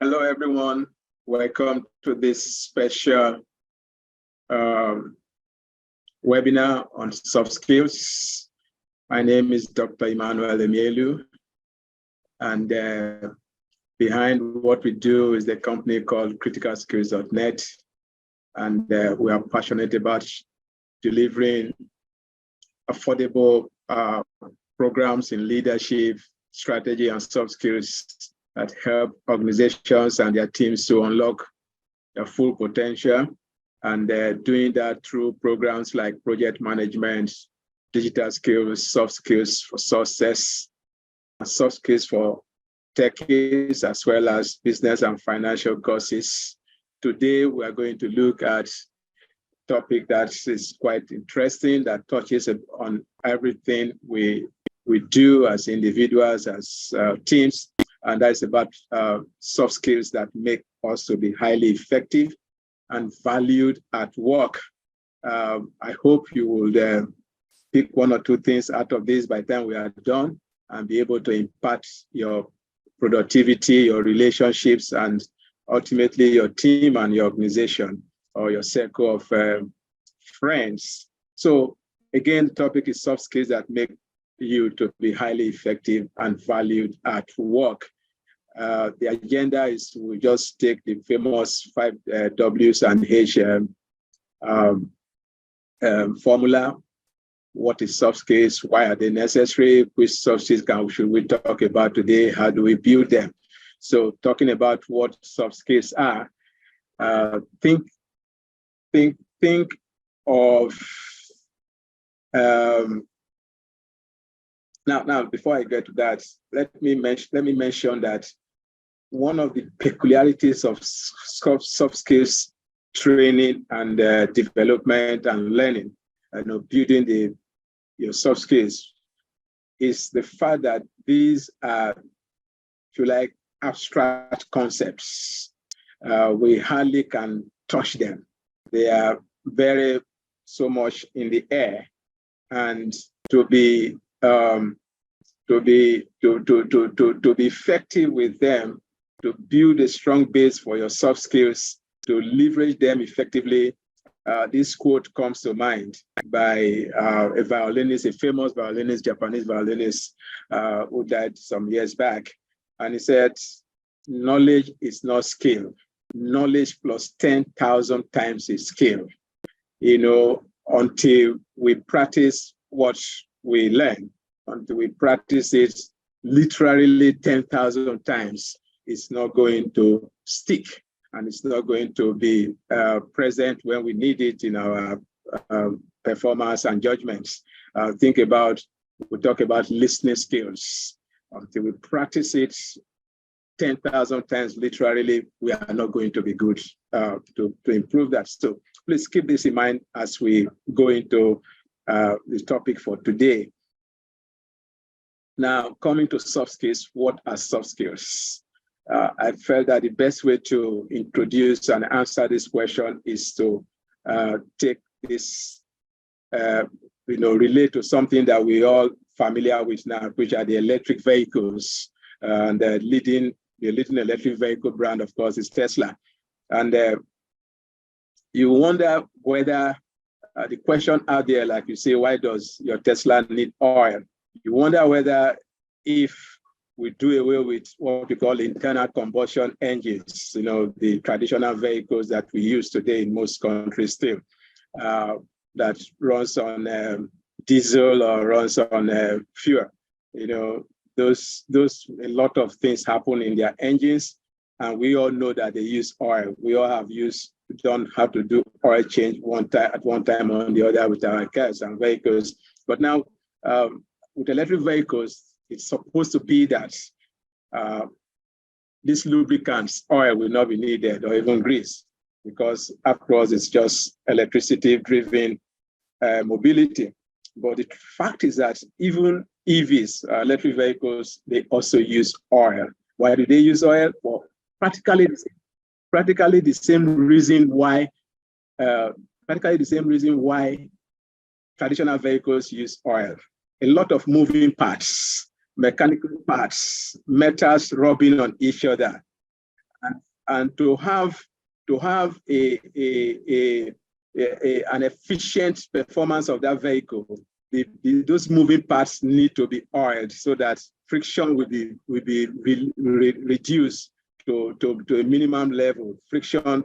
Hello, everyone. Welcome to this special webinar on soft skills. My name is Dr. Emmanuel Emielu, and behind what we do is the company called criticalskills.net, and we are passionate about delivering affordable programs in leadership, strategy, and soft skills that help organizations and their teams to unlock their full potential. And doing that through programs like project management, digital skills, soft skills for success, and soft skills for techies, as well as business and financial courses. Today, we are going to look at a topic that is quite interesting, that touches on everything we do as individuals, as teams, and that's about soft skills that make us to be highly effective and valued at work. I hope you will pick one or two things out of this by the time we are done and be able to impact your productivity, your relationships, and ultimately your team and your organization or your circle of friends. So again, the topic is soft skills that make you to be highly effective and valued at work. The agenda is to just take the famous 5 W's and H formula. What is soft skills? Why are they necessary? Which soft skills should we talk about today? How do we build them? So talking about what soft skills are, think of now before I get to that, let me mention that one of the peculiarities of soft skills training and development and learning, building your soft skills, is the fact that these are, if you like, abstract concepts. We hardly can touch them. They are very so much in the air, and to be effective with them, to build a strong base for your soft skills, to leverage them effectively. This quote comes to mind by a violinist, a famous violinist, Japanese violinist, who died some years back. And he said, knowledge is not skill. Knowledge plus 10,000 times is skill. Until we practice what we learn, until we practice it literally 10,000 times, it's not going to stick, and it's not going to be present when we need it in our performance and judgments. We talk about listening skills. Until we practice it 10,000 times literally, we are not going to be good to improve that. So please keep this in mind as we go into the topic for today. Now, coming to soft skills, what are soft skills? I felt that the best way to introduce and answer this question is to take this, relate to something that we all familiar with now, which are the electric vehicles. And the leading electric vehicle brand, of course, is Tesla. And you wonder whether the question out there, like you say, why does your Tesla need oil? You wonder whether if we do away with what we call internal combustion engines, the traditional vehicles that we use today in most countries still, that runs on diesel or runs on fuel. Those a lot of things happen in their engines, and we all know that they use oil. We all don't have to do oil change at one time or the other with our cars and vehicles. But now with electric vehicles, it's supposed to be that these lubricants, oil, will not be needed, or even grease, because after all, it's just electricity-driven mobility. But the fact is that even EVs, electric vehicles, they also use oil. Why do they use oil? Well, practically the same reason why traditional vehicles use oil. A lot of moving parts, mechanical parts, metals rubbing on each other. And and to have an efficient performance of that vehicle, those moving parts need to be oiled so that friction will be reduced to a minimum level. Friction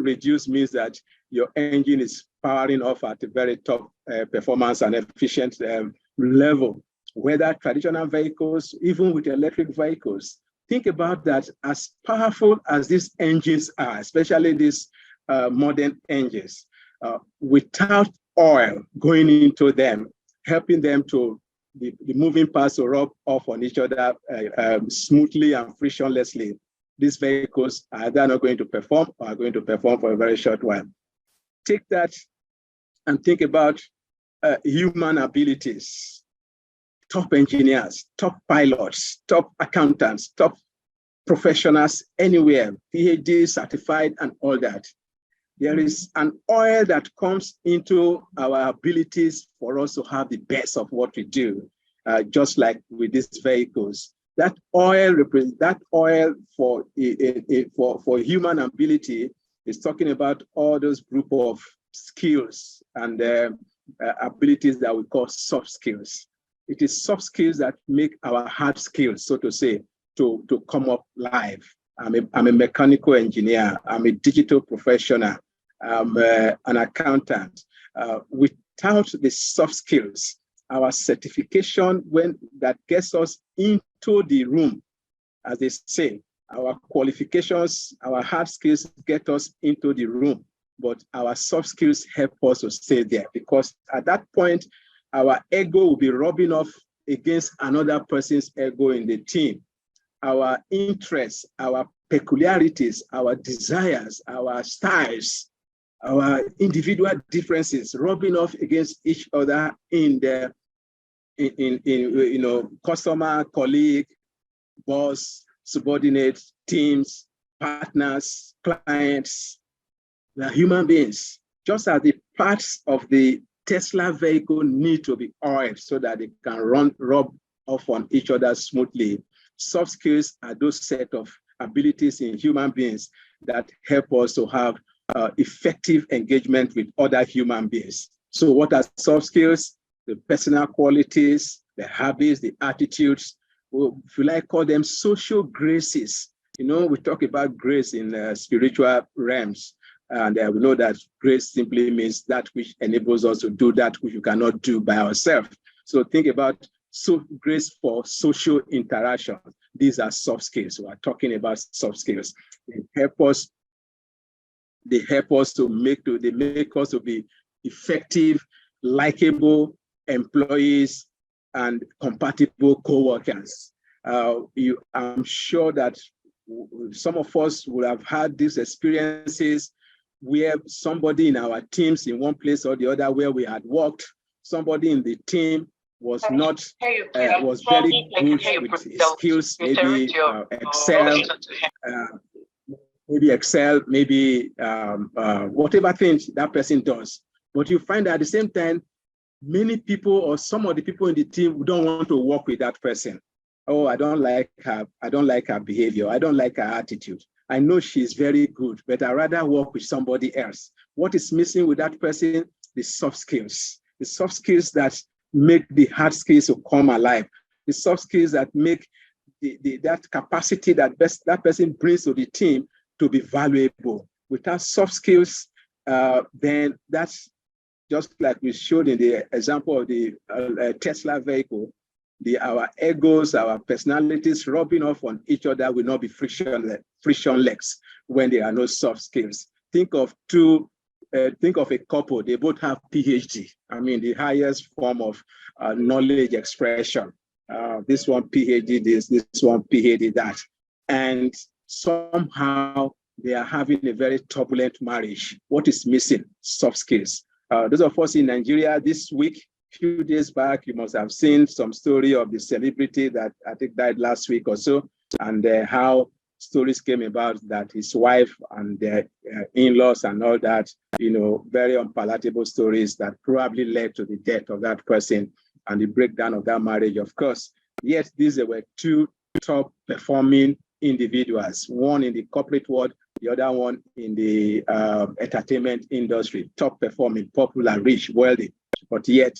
reduced means that your engine is powering off at a very top performance and efficient level. Whether traditional vehicles, even with electric vehicles, think about that. As powerful as these engines are, especially these modern engines, without oil going into them, helping them to the moving parts to rub off on each other smoothly and frictionlessly, these vehicles are either not going to perform or are going to perform for a very short while. Take that and think about human abilities. Top engineers, top pilots, top accountants, top professionals anywhere, PhD certified and all that. There is an oil that comes into our abilities for us to have the best of what we do, just like with these vehicles. That oil for human ability is talking about all those group of skills and abilities that we call soft skills. It is soft skills that make our hard skills, so to say, to come up live. I'm a mechanical engineer. I'm a digital professional. I'm an accountant. Without the soft skills, our certification that gets us into the room, as they say, our qualifications, our hard skills get us into the room, but our soft skills help us to stay there, because at that point, our ego will be rubbing off against another person's ego in the team. Our interests, our peculiarities, our desires, our styles, our individual differences rubbing off against each other in customer, colleague, boss, subordinate, teams, partners, clients. They are human beings. Just as the parts of the Tesla vehicle need to be oiled so that they can rub off on each other smoothly. Soft skills are those set of abilities in human beings that help us to have effective engagement with other human beings. So what are soft skills? The personal qualities, the habits, the attitudes, if you like, call them social graces. We talk about grace in spiritual realms. And we know that grace simply means that which enables us to do that which you cannot do by ourselves. So think about grace for social interaction. These are soft skills. We are talking about soft skills. They make us to be effective, likable employees and compatible co-workers. I'm sure that some of us would have had these experiences where somebody in our teams in one place or the other where we had worked, somebody in the team was not was very good with his skills, maybe Excel, maybe whatever things that person does. But you find that at the same time, many people or some of the people in the team don't want to work with that person. Oh, I don't like her. I don't like her behavior. I don't like her attitude. I know she's very good, but I'd rather work with somebody else. What is missing with that person? The soft skills. The soft skills that make the hard skills to come alive. The soft skills that make that capacity that that person brings to the team to be valuable. Without soft skills, then that's just like we showed in the example of the Tesla vehicle. Our egos, our personalities rubbing off on each other will not be frictionless when there are no soft skills. Think of a couple, they both have PhD. I mean, the highest form of knowledge expression. This one PhD this one PhD that. And somehow they are having a very turbulent marriage. What is missing? Soft skills. Those of us in Nigeria this week, few days back, you must have seen some story of the celebrity that I think died last week or so, and how stories came about that his wife and their in-laws and all that, very unpalatable stories that probably led to the death of that person and the breakdown of that marriage, of course. Yet these were two top performing individuals, one in the corporate world, the other one in the entertainment industry, top performing, popular, rich, wealthy, but yet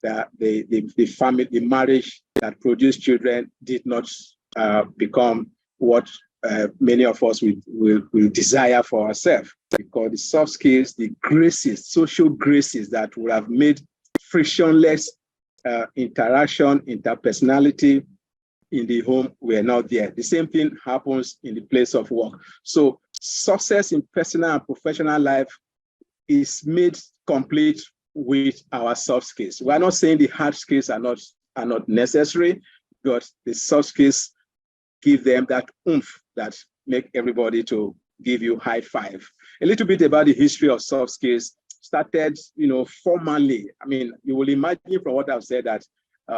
the family, the marriage that produced children did not become what many of us will desire for ourselves, because the soft skills, the graces, social graces that would have made frictionless interaction, interpersonality in the home were not there. The same thing happens in the place of work. So success in personal and professional life is made complete with our soft skills. We're not saying the hard skills are not necessary, but the soft skills give them that oomph that make everybody to give you high five. A little bit about the history of soft skills started, formally. I mean, you will imagine from what I've said that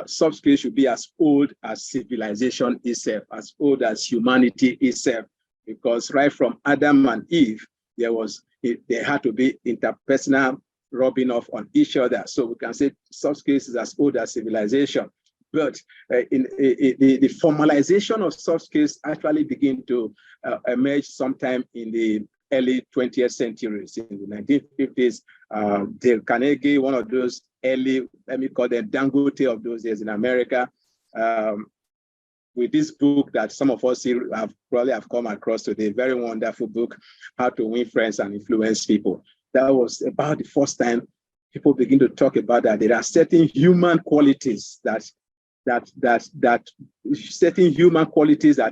soft skills should be as old as civilization itself, as old as humanity itself, because right from Adam and Eve, there had to be interpersonal rubbing off on each other. So we can say soft skills is as old as civilization. But the formalization of soft skills actually begin to emerge sometime in the early 20th centuries. In the 1950s, Dale Carnegie, one of those early, let me call them Dangote of those days in America, with this book that some of us here probably have come across today, very wonderful book, How to Win Friends and Influence People. That was about the first time people begin to talk about that. There are certain human qualities that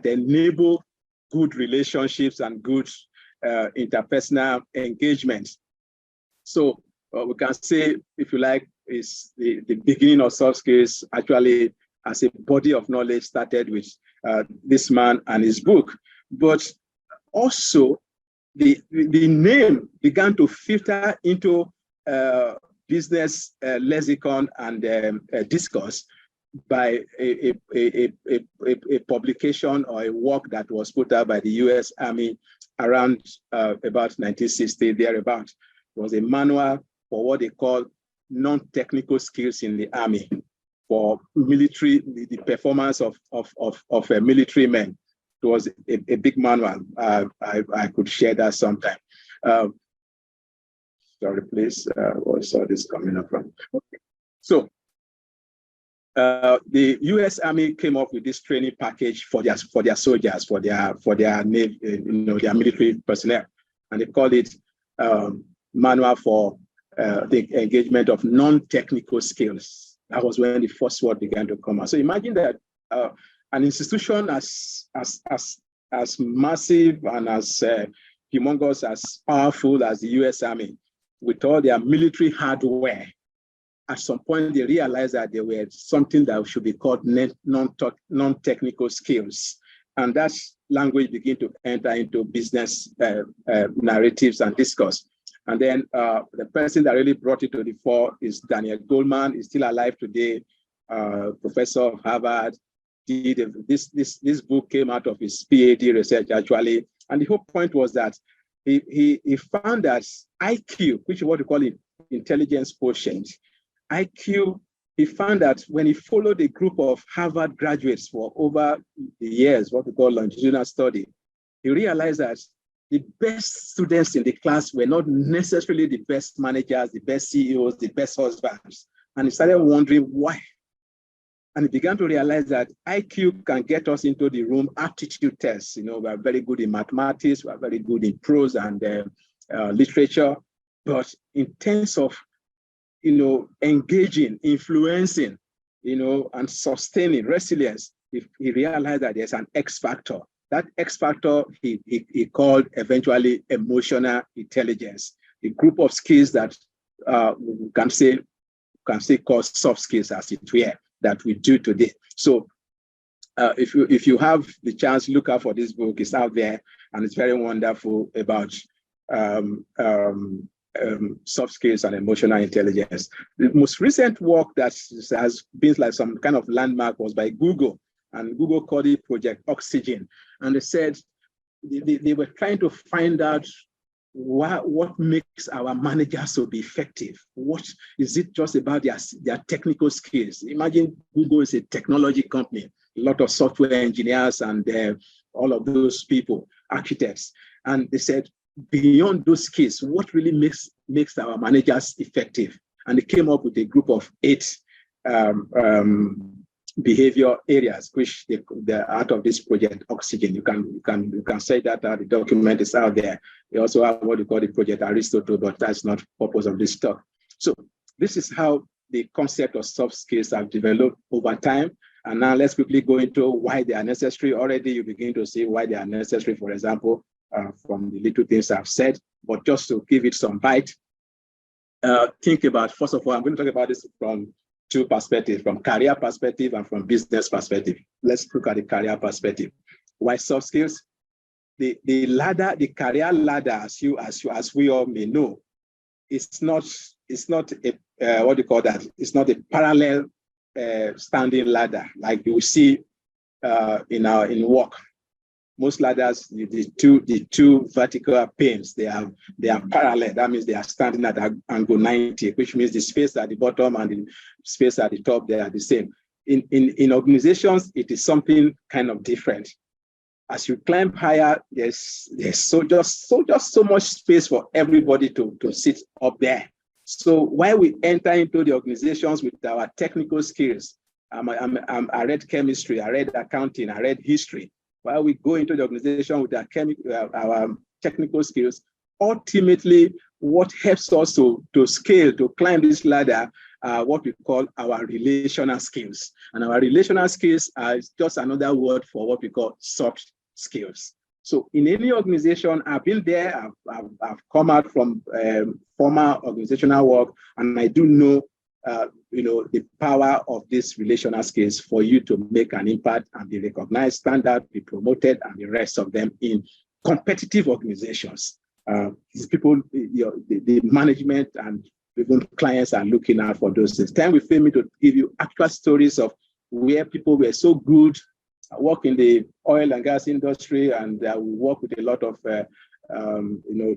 enable good relationships and good interpersonal engagement. So we can say, if you like, is the beginning of soft skills actually as a body of knowledge started with this man and his book. But also the name began to filter into business lexicon and discourse by a publication or a work that was put out by the US Army around about 1960, thereabout. It was a manual for what they call non-technical skills in the Army, for military, the performance of military men. It was a big manual. I could share that sometime. Sorry, please. Where saw this coming up from? Okay. So the U.S. Army came up with this training package for their soldiers, for their military personnel, and they called it Manual for the Engagement of Non-Technical Skills. That was when the first word began to come out. So imagine that an institution as massive and as humongous, as powerful as the U.S. Army, with all their military hardware, at some point they realized that there were something that should be called non-technical skills. And that language began to enter into business narratives and discourse. And then the person that really brought it to the fore is Daniel Goleman. He's still alive today, professor of Harvard. This book came out of his PhD research, actually. And the whole point was that he found that IQ, which is what we call it, intelligence quotient, IQ, he found that when he followed a group of Harvard graduates for over the years, what we call longitudinal study, he realized that the best students in the class were not necessarily the best managers, the best CEOs, the best husbands. And he started wondering why. And he began to realize that IQ can get us into the room, aptitude tests. We are very good in mathematics, we are very good in prose and literature. But in terms of engaging, influencing, and sustaining resilience, he realized that there's an X factor. That X factor he called eventually emotional intelligence, a group of skills that we can say called soft skills, as it were, that we do today. So if you have the chance, look out for this book. It's out there, and it's very wonderful about soft skills and emotional intelligence. The most recent work that has been like some kind of landmark was by Google, and Google called it Project Oxygen. And they said they were trying to find out what makes our managers so be effective. What is it just about their technical skills? Imagine Google is a technology company, a lot of software engineers and all of those people, architects. And they said, beyond those skills, what really makes our managers effective? And they came up with a group of 8 behavior areas, which they're out of this project Oxygen. You can say that the document is out there. We also have what we call the project Aristotle, but that's not the purpose of this talk. So this is how the concept of soft skills have developed over time. And now let's quickly go into why they are necessary. Already you begin to see why they are necessary, for example, from the little things I've said, but just to give it some bite, think about, first of all, I'm going to talk about this from 2 perspectives, from career perspective and from business perspective. Let's look at the career perspective. Why soft skills? The career ladder, as we all may know, it's not a what do you call that? It's not a parallel standing ladder like you will see in work. Most ladders, the two vertical pins, they are parallel. That means they are standing at angle 90, which means the space at the bottom and the space at the top, they are the same. In organizations, it is something kind of different. As you climb higher, there's so much space for everybody to sit up there. So while we enter into the organizations with our technical skills, I read chemistry, I read accounting, I read history. While we go into the organization with our technical skills, ultimately, what helps us to scale, to climb this ladder, what we call our relational skills. And our relational skills are just another word for what we call soft skills. So in any organization, I've been there, I've come out from former organizational work, and I do know the power of these relational skills for you to make an impact and be recognized, stand out, be promoted, and the rest of them in competitive organizations. These people, the management and even clients are looking out for those things. Time will fail me to give you actual stories of where people were so good. I work in the oil and gas industry, and we work with a lot of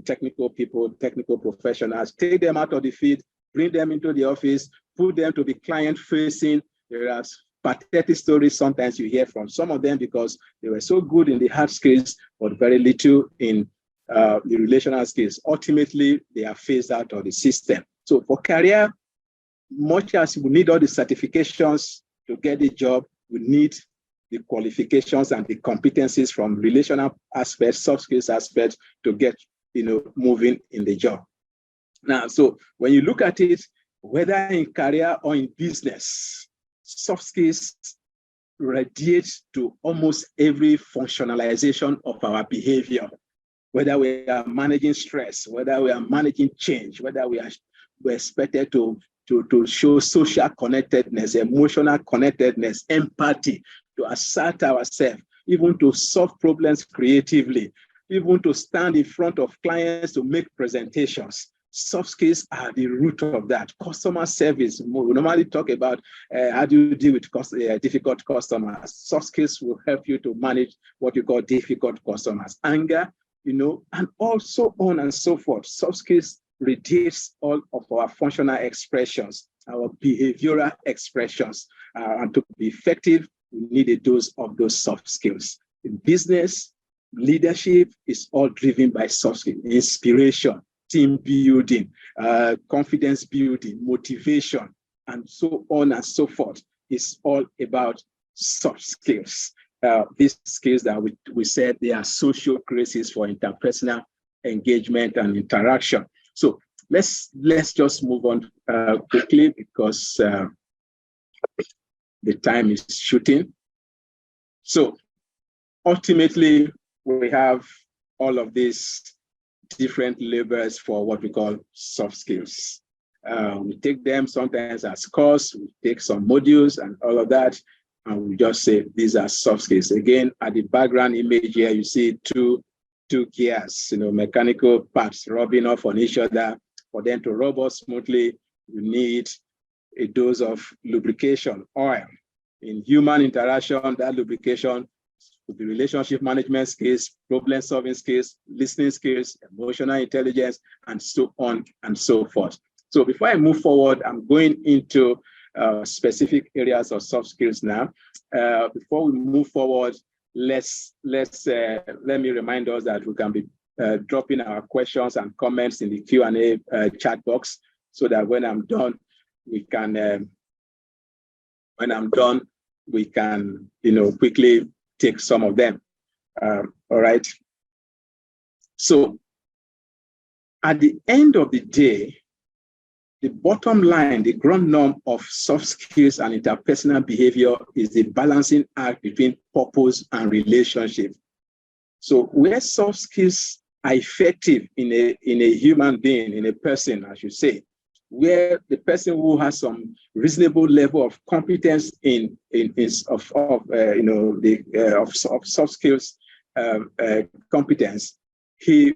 technical people, technical professionals. Take them out of the field, bring them into the office, put them to be client-facing. There are pathetic stories sometimes you hear from some of them because they were so good in the hard skills, but very little in the relational skills. Ultimately, they are phased out of the system. So for career, much as we need all the certifications to get the job, we need the qualifications and the competencies from relational aspects, soft skills aspects to get moving in the job. Now, so when you look at it, whether in career or in business, soft skills radiate to almost every functionalization of our behavior, whether we are managing stress, whether we are managing change, whether we're expected to show social connectedness, emotional connectedness, empathy, to assert ourselves, even to solve problems creatively, even to stand in front of clients to make presentations. Soft skills are the root of that. Customer service, we normally talk about how do you deal with difficult customers. Soft skills will help you to manage what you call difficult customers. Anger, and also on and so forth. Soft skills radiates all of our functional expressions, our behavioral expressions. And to be effective, we need a dose of those soft skills. In business, leadership is all driven by soft skills, inspiration, team building, confidence building, motivation, and so on and so forth. It's all about soft skills. These skills that we said, they are social graces for interpersonal engagement and interaction. So let's just move on quickly because the time is shooting. So ultimately, we have all of these different labels for what we call soft skills. We take them sometimes as course, we take some modules and all of that, and we just say these are soft skills. Again, at the background image here, you see two gears, mechanical parts rubbing off on each other. For them to rub off smoothly, you need a dose of lubrication, oil. In human interaction, that lubrication could be relationship management skills, problem-solving skills, listening skills, emotional intelligence, and so on and so forth. So before I move forward, I'm going into specific areas of soft skills now. Before we move forward, let me remind us that we can be dropping our questions and comments in the Q&A chat box, so that when I'm done, we can quickly take some of them. All right. So at the end of the day, the bottom line, the ground norm of soft skills and interpersonal behavior is the balancing act between purpose and relationship. So where soft skills are effective in a human being, in a person, I should say, where the person who has some reasonable level of competence of soft skills competence, he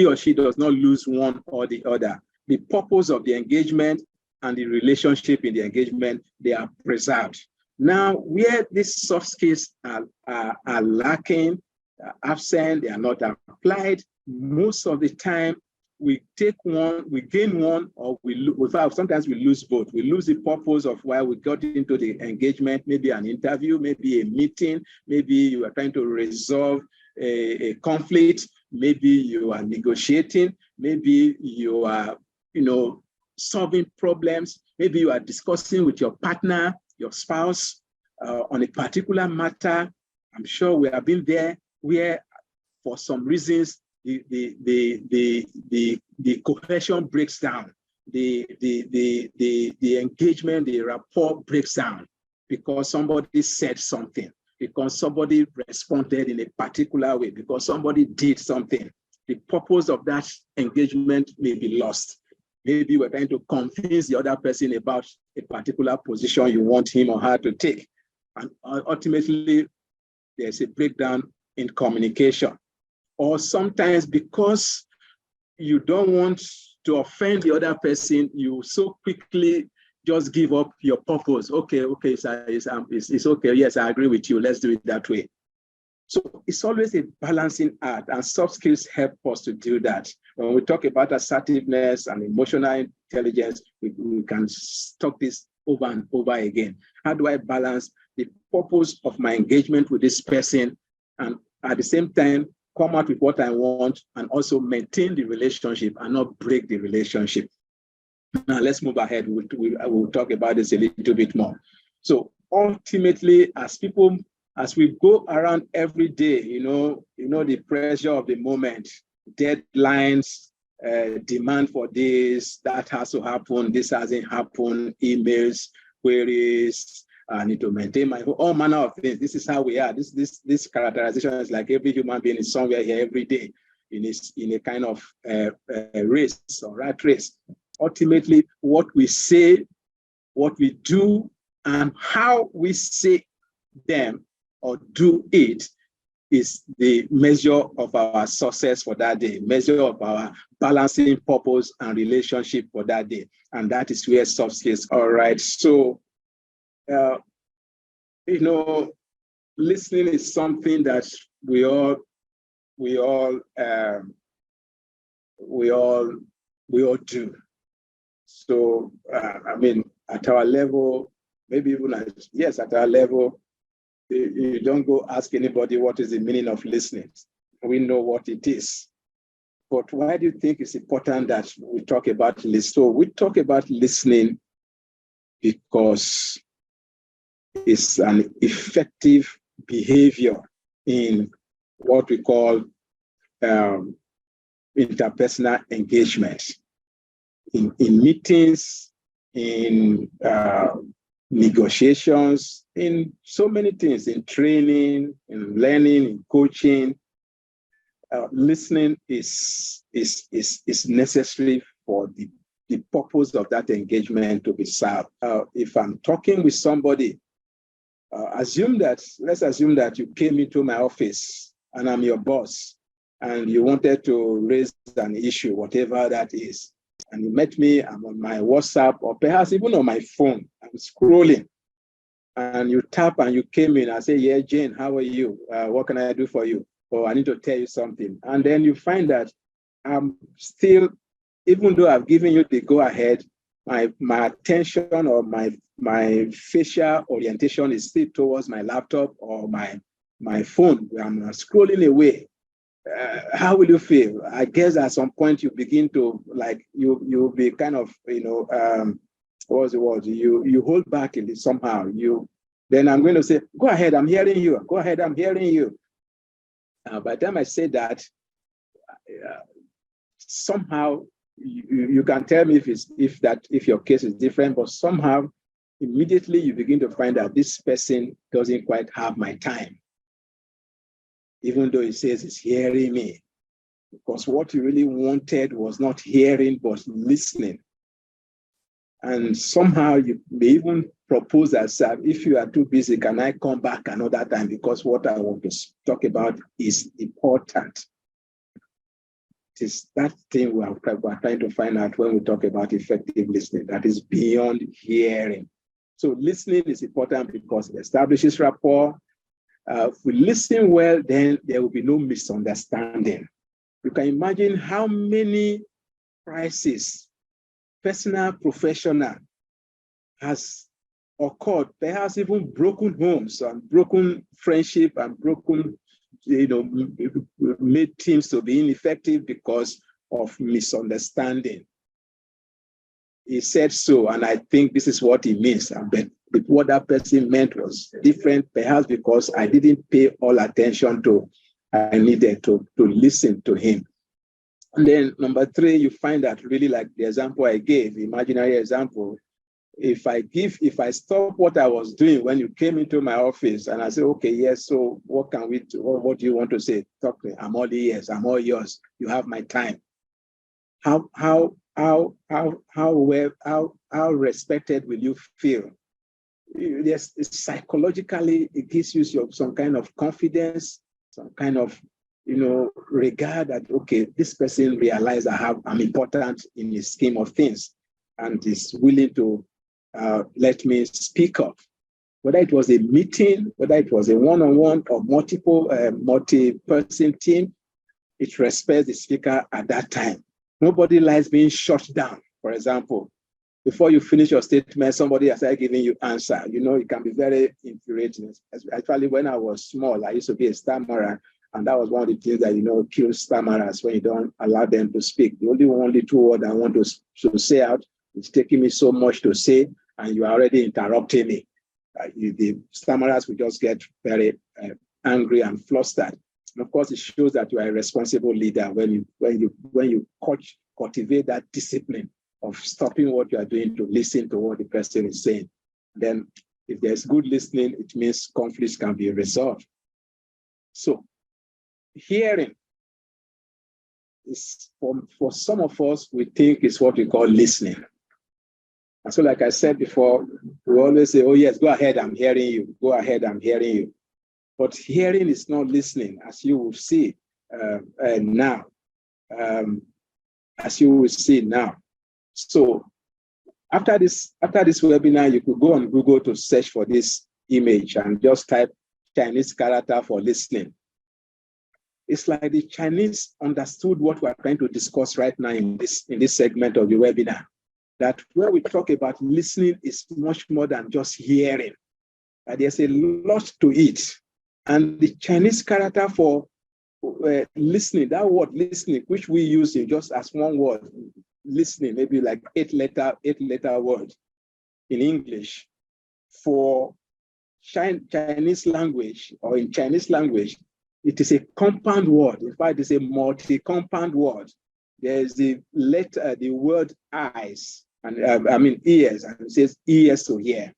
or she does not lose one or the other. The purpose of the engagement and the relationship in the engagement, they are preserved. Now, where these soft skills are lacking, absent, they are not applied, most of the time we take one, we gain one, or sometimes we lose both. We lose the purpose of why we got into the engagement, maybe an interview, maybe a meeting, maybe you are trying to resolve a conflict, maybe you are negotiating, maybe you are solving problems, maybe you are discussing with your partner, your spouse, on a particular matter. I'm sure we have been there, where for some reasons the cohesion breaks down, the engagement, the rapport breaks down, because somebody said something, because somebody responded in a particular way, because somebody did something. The purpose of that engagement may be lost. Maybe we're trying to convince the other person about a particular position you want him or her to take. And ultimately, there's a breakdown in communication. Or sometimes because you don't want to offend the other person, you so quickly just give up your purpose. Okay, it's okay. Yes, I agree with you. Let's do it that way. So it's always a balancing act, and soft skills help us to do that. When we talk about assertiveness and emotional intelligence, we can talk this over and over again. How do I balance the purpose of my engagement with this person, and at the same time come out with what I want, and also maintain the relationship and not break the relationship? Now let's move ahead. We'll talk about this a little bit more. So ultimately, as we go around every day, the pressure of the moment, deadlines, demand for this, that has to happen, this hasn't happened, emails, queries, I need to maintain all manner of things. This is how we are. This characterization is like every human being is somewhere here every day in a kind of race or rat race. Ultimately, what we say, what we do, and how we say them or do it is the measure of our success for that day, measure of our balancing purpose and relationship for that day. And that is where soft skills. All right. So, listening is something that we all do. So, at our level, maybe even at our level, you don't go ask anybody what is the meaning of listening. We know what it is. But why do you think it's important that we talk about listening? So we talk about listening because it's an effective behavior in what we call interpersonal engagement. In meetings, in negotiations, in so many things, in training, in learning, in coaching, listening is necessary for the purpose of that engagement to be served. If I'm talking with somebody, let's assume that you came into my office and I'm your boss, and you wanted to raise an issue, whatever that is. And you met me, I'm on my WhatsApp, or perhaps even on my phone, I'm scrolling, and you tap and you came in. I say, yeah, Jane, how are you? What can I do for you? Or I need to tell you something. And then you find that I'm still, even though I've given you the go ahead, my attention or my facial orientation is still towards my laptop or my my phone, I'm scrolling away. How will you feel? I guess at some point you begin to like you'll be kind of what was the word? You hold back in it somehow. Then I'm going to say, go ahead, I'm hearing you. Go ahead, I'm hearing you. By the time I say that, somehow you can tell me if your case is different, but somehow immediately you begin to find that this person doesn't quite have my time, even though he says he's hearing me, because what he really wanted was not hearing but listening. And somehow you may even propose that, if you are too busy, can I come back another time, because what I want to talk about is important. It is that thing we are trying to find out when we talk about effective listening, that is beyond hearing. So listening is important because it establishes rapport. If we listen well, then there will be no misunderstanding. You can imagine how many crises, personal, professional, has occurred, perhaps even broken homes and broken friendship and broken, made teams to be ineffective because of misunderstanding. He said so, and I think this is what he means. But what that person meant was different, perhaps because I didn't pay all attention to, I needed to listen to him. And then number 3, you find that really like the example I gave, imaginary example. If I stop what I was doing when you came into my office and I say, okay, yes, so what can we do? What do you want to say? Talk to me. I'm all ears. I'm all yours. You have my time. How respected will you feel? Yes, psychologically, it gives you some kind of confidence, some kind of regard that, okay, this person realized I'm important in the scheme of things and is willing to let me speak up. Whether it was a meeting, whether it was a one-on-one or multi-person team, it respects the speaker at that time. Nobody likes being shut down. For example, before you finish your statement, somebody has started giving you answer. It can be very infuriating. Actually, when I was small, I used to be a stammerer. And that was one of the things that, kills stammerers when you don't allow them to speak. The only 2 words I want to say out, it's taking me so much to say, and you are already interrupting me. The stammerers will just get very angry and flustered. And of course, it shows that you are a responsible leader when you cultivate that discipline of stopping what you are doing to listen to what the person is saying. Then, if there's good listening, it means conflicts can be resolved. So, hearing is for some of us, we think is what we call listening. And so, like I said before, we always say, oh yes, go ahead, I'm hearing you. Go ahead, I'm hearing you. But hearing is not listening, as you will see now. As you will see now. So after this webinar, you could go on Google to search for this image and just type Chinese character for listening. It's like the Chinese understood what we're trying to discuss right now in this segment of the webinar. That when we talk about listening is much more than just hearing. There's a lot to it. And the Chinese character for listening, that word listening, which we use in just as one word, listening, maybe like eight letter word in English. For Chinese language, or in Chinese language, it is a compound word. In fact, it's a multi-compound word. There's the word eyes, and ears, and it says ears to hear.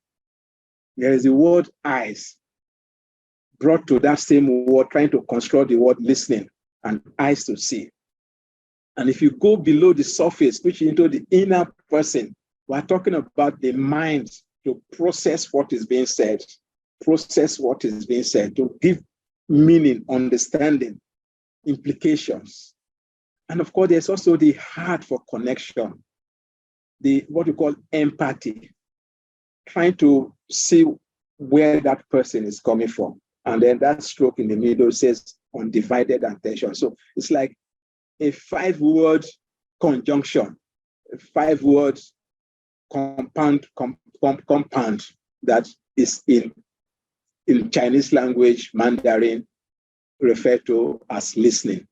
There is the word eyes, brought to that same word, trying to construct the word listening, and eyes to see. And if you go below the surface, which is into the inner person, we're talking about the mind to process what is being said, to give meaning, understanding, implications. And of course, there's also the heart for connection, what we call empathy, trying to see where that person is coming from. And then that stroke in the middle says undivided attention. So it's like a 5-word conjunction, a 5-word compound that is in in Chinese language, Mandarin, referred to as listening.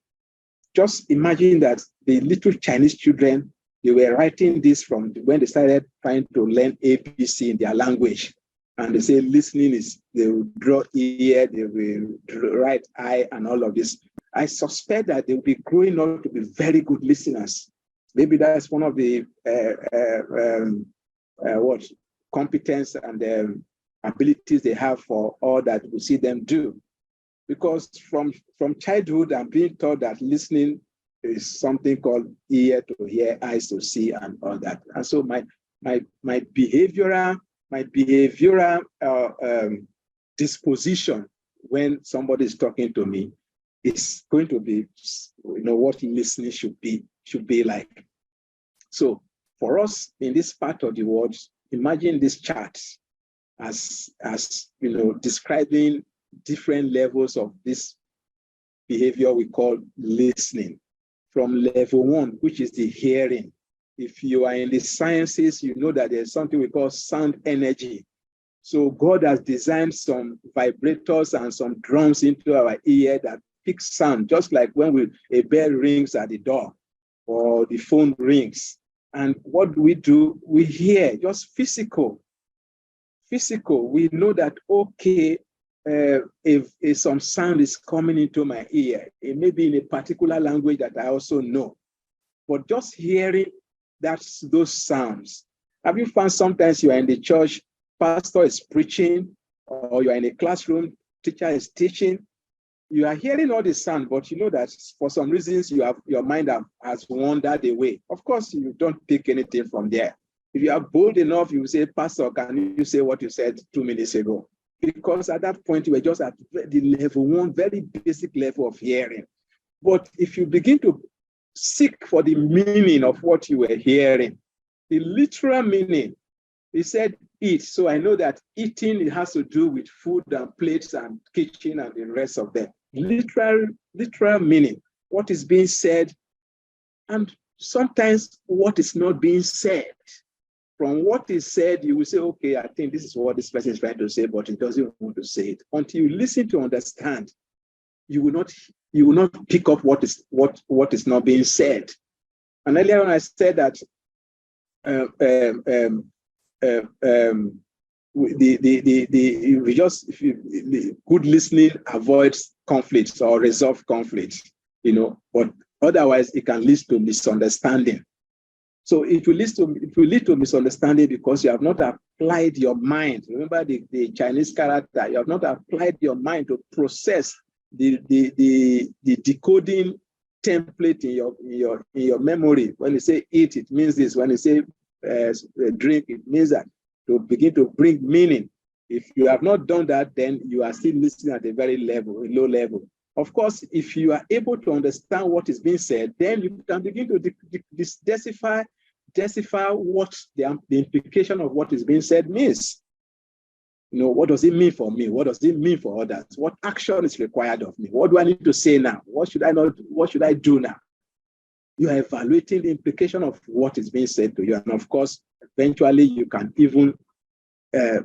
Just imagine that the little Chinese children, they were writing this from when they started trying to learn ABC in their language. And they say listening is, they will draw ear, they will write eye, and all of this. I suspect that they will be growing up to be very good listeners. Maybe that's one of the competence and abilities they have for all that we see them do. Because from childhood, I'm being taught that listening is something called ear to hear, eyes to see, and all that. And so my behavioral disposition when somebody is talking to me is going to be, what listening should be like. So for us in this part of the world, imagine this chart as describing different levels of this behavior we call listening. From level 1, which is the hearing. If you are in the sciences, you know that there's something we call sound energy. So God has designed some vibrators and some drums into our ear that pick sound, just like when a bell rings at the door or the phone rings. And what do? We hear, just physical. We know that, okay, if some sound is coming into my ear, it may be in a particular language that I also know. But just hearing those sounds. Have you found sometimes you are in the church, pastor is preaching, or you are in a classroom, teacher is teaching, you are hearing all the sound, but you know that for some reasons your mind has wandered away. Of course, you don't take anything from there. If you are bold enough, you say, Pastor, can you say what you said 2 minutes ago? Because at that point, you were just at the level 1, very basic level of hearing. But if you begin to seek for the meaning of what you were hearing, the literal meaning, he said, eat. So I know that eating, it has to do with food and plates and kitchen and the rest of them. Literal meaning, what is being said, and sometimes what is not being said. From what is said, you will say, okay, I think this is what this person is trying to say, but he doesn't want to say it. Until you listen to understand, you will not pick up what is not being said. And earlier on, I said that good listening avoids conflicts or resolve conflicts, but otherwise it can lead to misunderstanding. So it will lead to misunderstanding because you have not applied your mind. Remember the Chinese character, you have not applied your mind to process the decoding template in your memory. When you say eat, it means this. When you say drink, it means that, to begin to bring meaning. If you have not done that, then you are still listening at a very low level. Of course, if you are able to understand what is being said, then you can begin to decipher what the implication of what is being said means. What does it mean for me? What does it mean for others? What action is required of me? What do I need to say now? What should I do now? You are evaluating the implication of what is being said to you. And of course, eventually you can even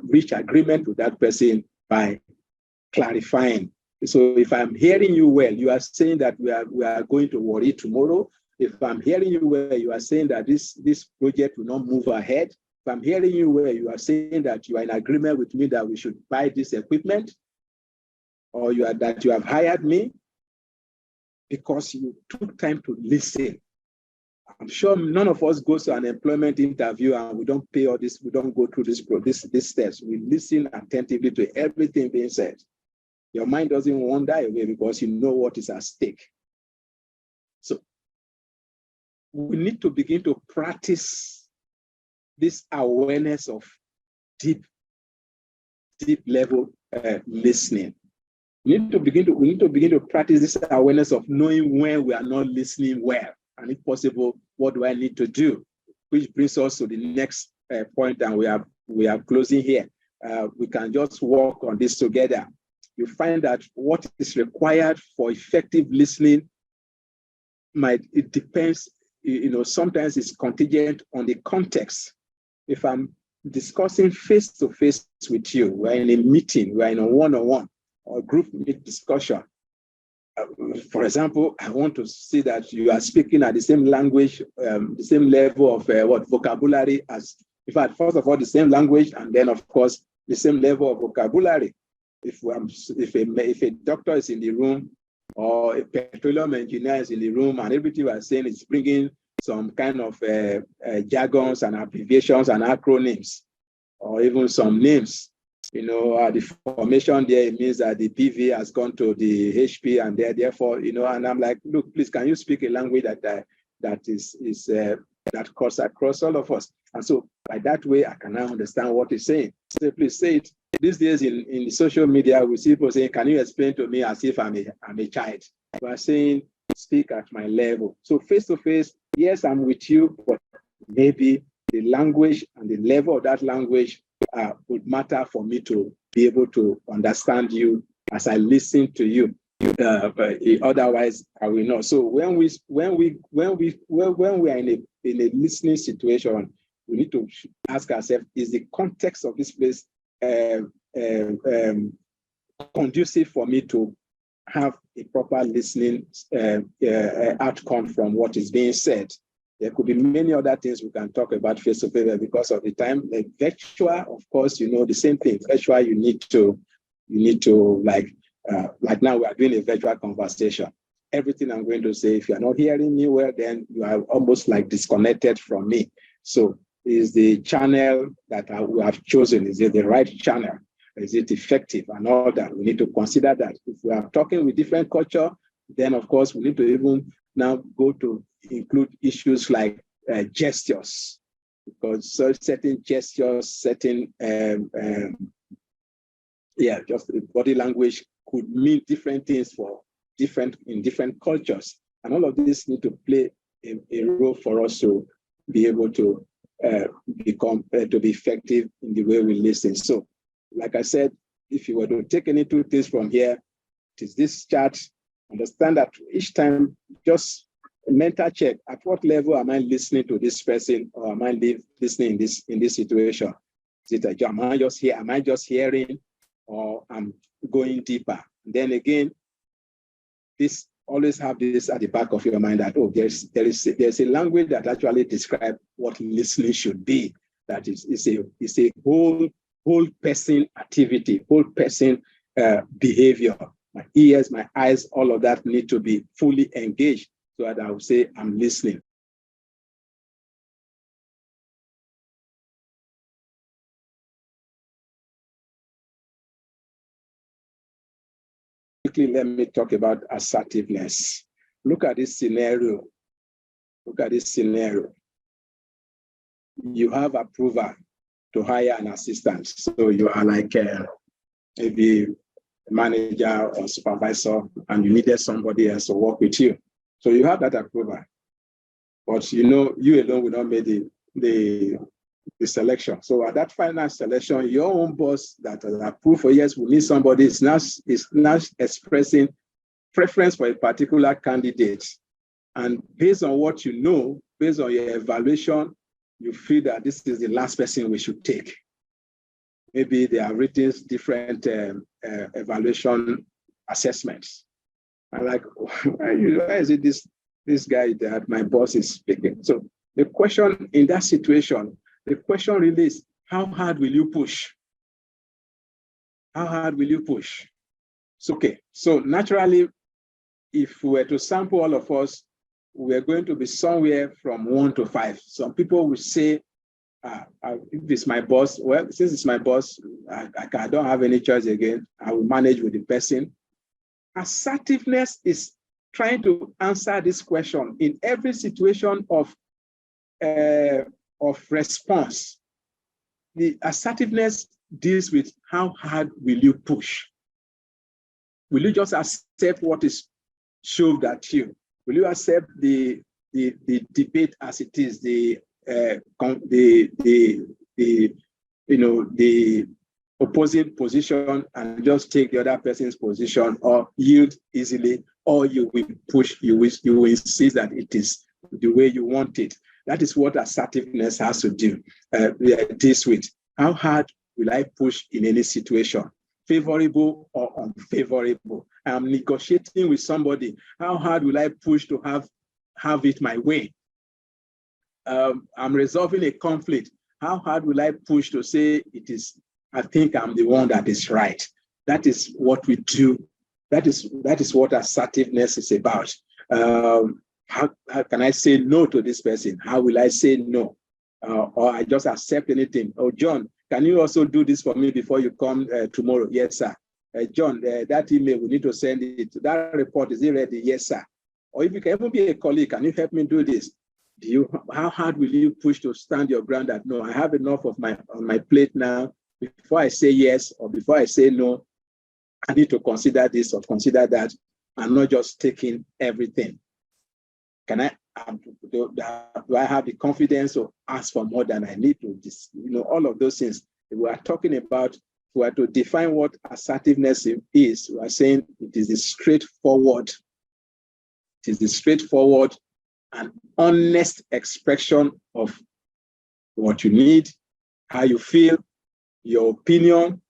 reach agreement with that person by clarifying. So if I'm hearing you well, you are saying that we are going to worry tomorrow. If I'm hearing you well, you are saying that this project will not move ahead. If I'm hearing you well, you are saying that you are in agreement with me that we should buy this equipment, or that you have hired me because you took time to listen. I'm sure none of us goes to an employment interview and we don't pay all this, we don't go through this steps. We listen attentively to everything being said. Your mind doesn't wander away because you know what is at stake. So we need to begin to practice this awareness of deep level listening. We need to begin to practice this awareness of knowing when we are not listening well, and if possible, what do I need to do? Which brings us to the next point, and we are closing here. We can just work on this together. You find that what is required for effective listening it depends, sometimes it's contingent on the context. If I'm discussing face-to-face with you, we're in a meeting, we're in a one-on-one or group discussion. For example, I want to see that you are speaking at the same language, the same level of vocabulary as, in fact, first of all, the same language, and then, of course, the same level of vocabulary. If a doctor is in the room, or a petroleum engineer is in the room, and everything we are saying is bringing some kind of jargons and abbreviations and acronyms, or even some names. The formation there, it means that the PV has gone to the HP, and therefore, and I'm like, look, please, can you speak a language that cuts across all of us? And so by that way, I can now understand what he's saying. So please say it. These days in the social media, we see people saying, can you explain to me as if I'm a child? We are saying, speak at my level. So face to face, yes, I'm with you, but maybe the language and the level of that language would matter for me to be able to understand you as I listen to you. Otherwise, I will not. So when we are in a listening situation, we need to ask ourselves: is the context of this place conducive for me to have a proper listening outcome from what is being said? There could be many other things we can talk about face-to-face because of the time. Like virtual, of course, the same thing. Virtual, you need to like now we are doing a virtual conversation. Everything I'm going to say, if you are not hearing me well, then you are almost like disconnected from me. So is the channel that we have chosen, is it the right channel? Is it effective and all that? We need to consider that. If we are talking with different culture, then of course we need to even now go to include issues like gestures, because certain gestures, certain just body language could mean different things in different cultures, and all of this need to play a role for us to be able to to be effective in the way we listen. So, like I said, if you were to take any two things from here, it is this chart. Understand that each time, just a mental check: at what level am I listening to this person, or am I listening in this situation? Is it am I just hearing, or I'm going deeper? And then again, this always have this at the back of your mind that there's a language that actually describes what listening should be. That is a whole person activity, whole person behavior. My ears, my eyes, all of that need to be fully engaged so that I will say I'm listening. Quickly, let me talk about assertiveness. Look at this scenario. You have approval to hire an assistant. So you are like maybe a manager or supervisor, and you needed somebody else to work with you. So you have that approval. But you alone will not make the selection. So at that final selection, your own boss that has approved for yes, we need somebody, is now expressing preference for a particular candidate. And based on what you know, based on your evaluation, you feel that this is the last person we should take. Maybe they have written different evaluation assessments. I'm like, why is it this guy that my boss is speaking? So the question in that situation, the question really is, how hard will you push? How hard will you push? So, okay, so naturally, if we were to sample all of us, we're going to be somewhere from 1 to 5. Some people will say, if it's my boss, well, since it's my boss, I don't have any choice again. I will manage with the person. Assertiveness is trying to answer this question in every situation of response. The assertiveness deals with how hard will you push? Will you just accept what is shoved at you? Will you accept the debate as it is, the opposing position, and just take the other person's position, or yield easily, or you will push, you will insist that it is the way you want it? That is what assertiveness has to do this with. How hard will I push in any situation? Favorable or unfavorable? I'm negotiating with somebody. How hard will I push to have it my way? I'm resolving a conflict. How hard will I push to say I think I'm the one that is right? That is what we do. That is what assertiveness is about. How can I say no to this person? How will I say no? Or I just accept anything. Oh, John, can you also do this for me before you come tomorrow? Yes, sir. John, that email, we need to send it. That report, is it ready? Yes, sir. Or if you can even be a colleague, can you help me do this? How hard will you push to stand your ground that, no, I have enough on my plate now. Before I say yes or before I say no, I need to consider this or consider that. I'm not just taking everything. Do I have the confidence to ask for more than I need to? All of those things. We are talking about, if we are to define what assertiveness is, we are saying it is the straightforward and honest expression of what you need, how you feel, your opinion,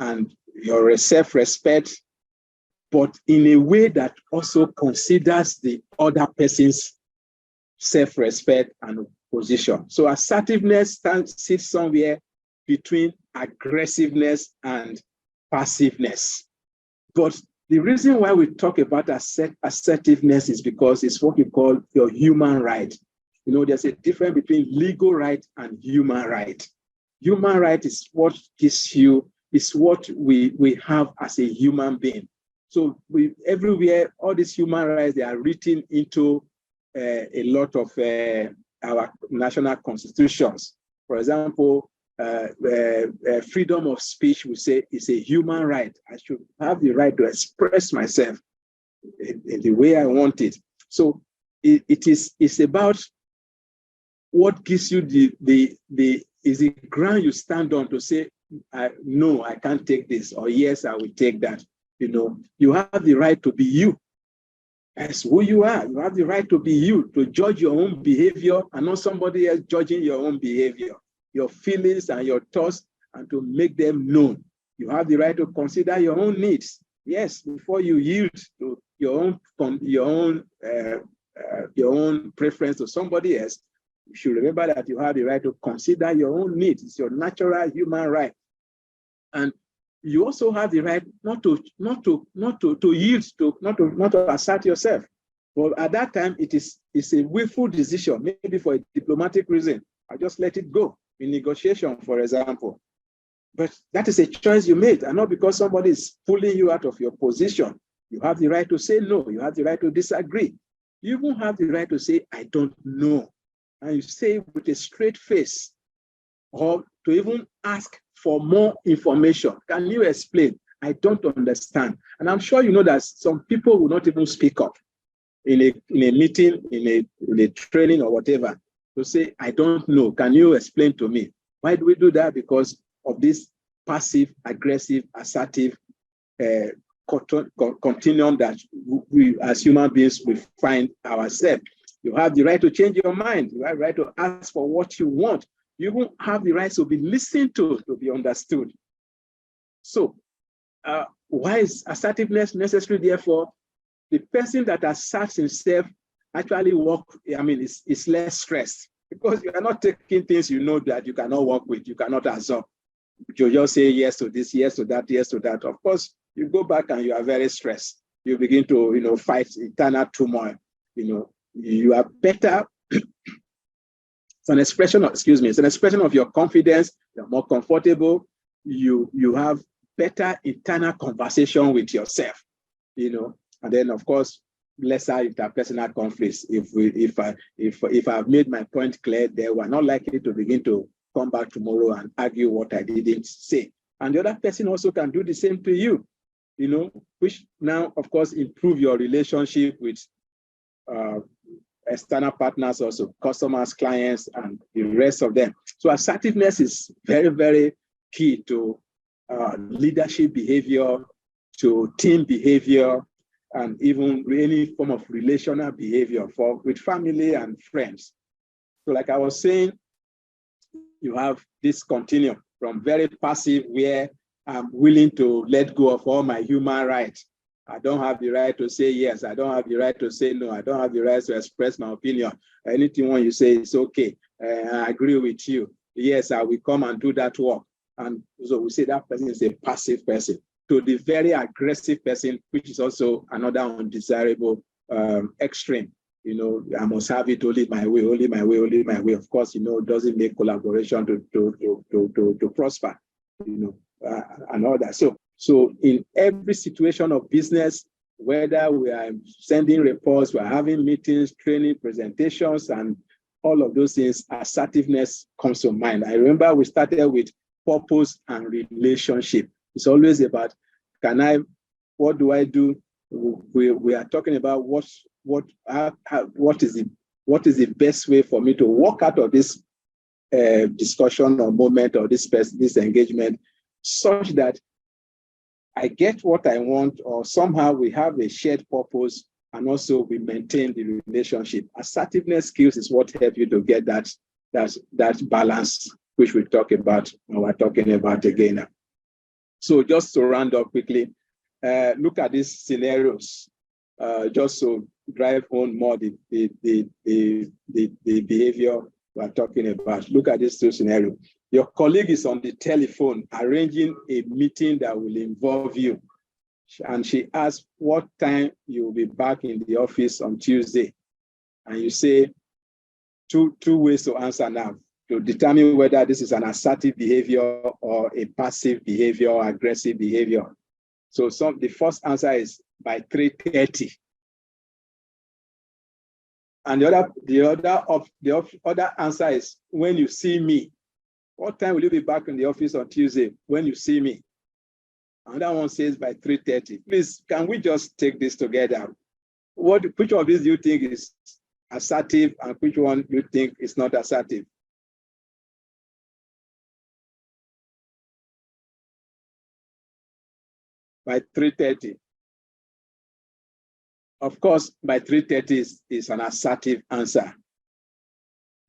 and your self-respect, but in a way that also considers the other person's self-respect and position. So assertiveness sits somewhere between aggressiveness and passiveness. But the reason why we talk about assertiveness is because it's what we call your human right. There's a difference between legal right and human right. Human right is what gives you, is what we have as a human being. So everywhere, all these human rights, they are written into a lot of our national constitutions. For example, freedom of speech, we say, is a human right. I should have the right to express myself in the way I want it. So it's about what gives you the ground you stand on to say, no, I can't take this, or yes, I will take that. You have the right to be you. As who you are, you have the right to be you, to judge your own behavior and not somebody else judging your own behavior, your feelings and your thoughts, and to make them known. You have the right to consider your own needs. Yes, before you yield to your own preference to somebody else, you should remember that you have the right to consider your own needs. It's your natural human right. And you also have the right not to yield to, not to assert yourself. But at that time, it's a willful decision, maybe for a diplomatic reason. I just let it go in negotiation, for example. But that is a choice you made, and not because somebody is pulling you out of your position. You have the right to say no. You have the right to disagree. You even have the right to say, I don't know. And you say with a straight face, or to even ask for more information. Can you explain? I don't understand. And I'm sure you know that some people will not even speak up in a meeting, in a training or whatever, to say, I don't know. Can you explain to me? Why do we do that? Because of this passive, aggressive, assertive continuum that we as human beings we find ourselves. You have the right to change your mind. You have the right to ask for what you want. You won't have the right to be listened to be understood. So why is assertiveness necessary? Therefore, the person that asserts himself actually is less stressed, because you are not taking things you know that you cannot work with, you cannot absorb. You just say yes to this, yes to that, yes to that. Of course, you go back and you are very stressed. You begin to, fight internal turmoil. You are better. It's an expression of your confidence. You're more comfortable. You have better internal conversation with yourself, and then of course lesser interpersonal conflicts. If I've made my point clear, they were not likely to begin to come back tomorrow and argue what I didn't say. And the other person also can do the same to you, which now of course improve your relationship with external partners, also customers, clients, and the rest of them. So assertiveness is very, very key to leadership behavior, to team behavior, and even any form of relational behavior with family and friends. So like I was saying, you have this continuum from very passive, where I'm willing to let go of all my human rights. I don't have the right to say yes. I don't have the right to say no. I don't have the right to express my opinion. Anything when you say it's okay, I agree with you. Yes, I will come and do that work. And so we say that person is a passive person. To the very aggressive person, which is also another undesirable extreme. You know, I must have it only my way, only my way, only my way. Of course, you know, it doesn't make collaboration to prosper, you know, and all that. So in every situation of business, whether we are sending reports, we're having meetings, training, presentations, and all of those things, assertiveness comes to mind. I remember we started with purpose and relationship. It's always about, what do I do? We are talking about what is the best way for me to walk out of this discussion or moment or this engagement, such that I get what I want, or somehow we have a shared purpose, and also we maintain the relationship. Assertiveness skills is what help you to get that balance, which we talk about, and we're talking about again. So just to round up quickly, look at these scenarios, just to drive home more the behavior we're talking about. Look at these two scenarios. Your colleague is on the telephone arranging a meeting that will involve you. And she asks what time you will be back in the office on Tuesday. And you say two ways to answer now, to determine whether this is an assertive behavior or a passive behavior or aggressive behavior. So the first answer is by 3:30. And the other answer is when you see me. What time will you be back in the office on Tuesday? When you see me. Another one says by 3:30. Please, can we just take this together? Which of these do you think is assertive, and which one you think is not assertive? By 3:30. Of course, by 3:30 is an assertive answer.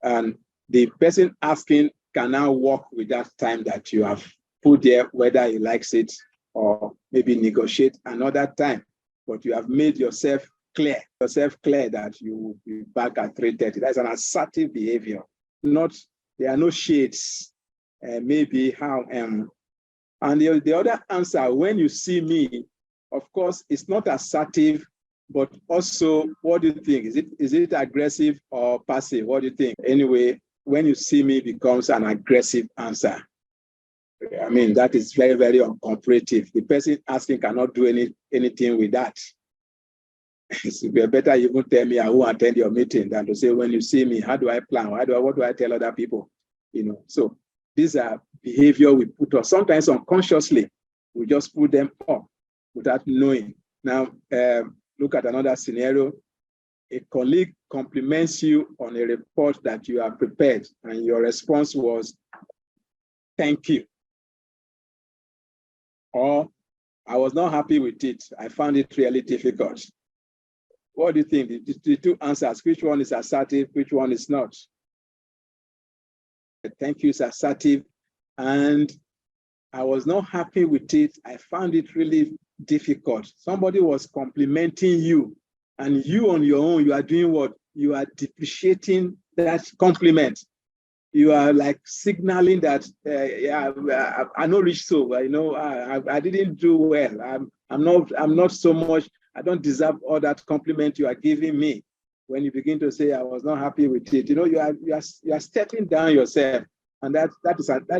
And the person asking can now work with that time that you have put there, whether he likes it or maybe negotiate another time. But you have made yourself clear that you will be back at 3:30. That's an assertive behavior. There are no shades. Maybe how and the other answer, when you see me, of course, it's not assertive, but also, what do you think? Is it aggressive or passive? What do you think? Anyway, when you see me becomes an aggressive answer. I mean, that is very, very uncooperative. The person asking cannot do anything with that. It's better you won't tell me I won't attend your meeting than to say, when you see me, how do I plan? What do I tell other people? You know, so these are behavior we put on. Sometimes unconsciously, we just put them up without knowing. Now, look at another scenario. A colleague compliments you on a report that you have prepared, and your response was, thank you. Or, I was not happy with it. I found it really difficult. What do you think? The two answers, which one is assertive, which one is not? Thank you is assertive. And I was not happy with it. I found it really difficult. Somebody was complimenting you, and you on your own, you are doing what? You are depreciating that compliment. You are like signaling that, I know rich so, you know, I didn't do well. I'm not so much. I don't deserve all that compliment you are giving me. When you begin to say, I was not happy with it, you know, you are stepping down yourself, and that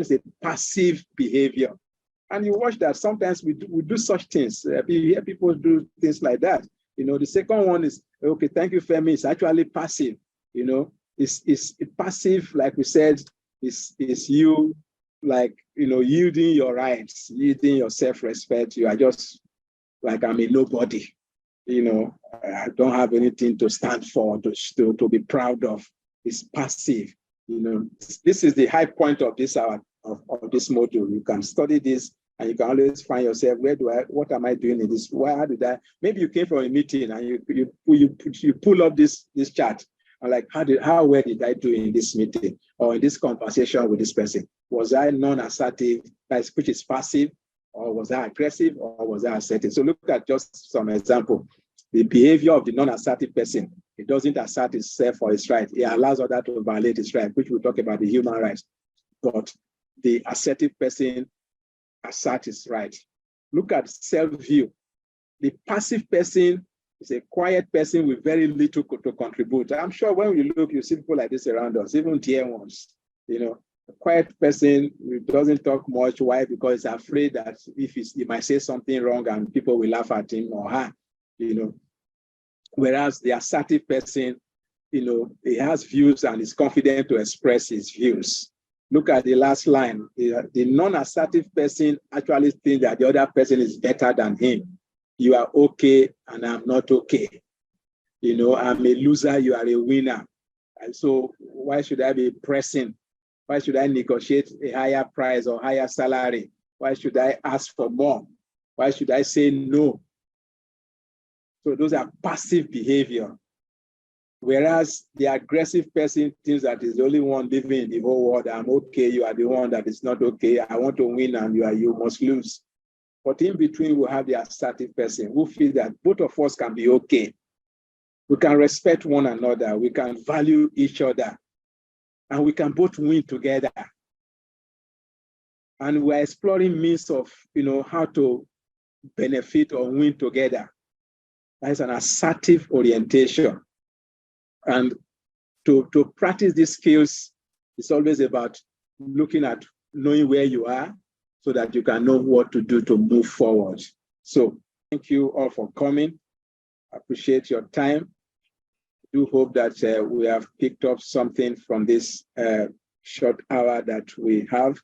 is a passive behavior. And you watch that sometimes we do such things. You hear people do things like that. You know, the second one is, okay, thank you, Femi. It's actually passive. You know, it's passive, like we said, is you, like, you know, yielding your rights, yielding your self-respect. You are just like, I'm a nobody. You know, I don't have anything to stand for, to be proud of. It's passive. You know, this is the high point of this hour of this module. You can study this, and you can always find yourself, what am I doing in this? Why did I? Maybe you came from a meeting and you pull up this chart, I'm like, how well did I do in this meeting or in this conversation with this person? Was I non-assertive, which is passive, or was I aggressive, or was I assertive? So look at just some example. The behavior of the non-assertive person, it doesn't assert itself for its right. It allows others to violate its right, which we'll talk about the human rights. But the assertive person asserts its right. Look at self-view. The passive person is a quiet person with very little to contribute. I'm sure when we look, you see people like this around us, even dear ones. You know, a quiet person who doesn't talk much. Why? Because he's afraid that if he might say something wrong and people will laugh at him or her. You know, whereas the assertive person, you know, he has views and is confident to express his views. Look at the last line. The non-assertive person actually thinks that the other person is better than him. You are okay and I'm not okay. You know, I'm a loser, you are a winner. And so why should I be pressing? Why should I negotiate a higher price or higher salary? Why should I ask for more? Why should I say no? So those are passive behavior. Whereas the aggressive person thinks that is the only one living in the whole world. I'm okay, you are the one that is not okay. I want to win and you must lose. But in between, we have the assertive person who feels that both of us can be okay. We can respect one another. We can value each other. And we can both win together. And we're exploring means of, you know, how to benefit or win together. That is an assertive orientation. And to practice these skills, it's always about looking at knowing where you are so that you can know what to do to move forward. So thank you all for coming. I appreciate your time. I do hope that we have picked up something from this short hour that we have.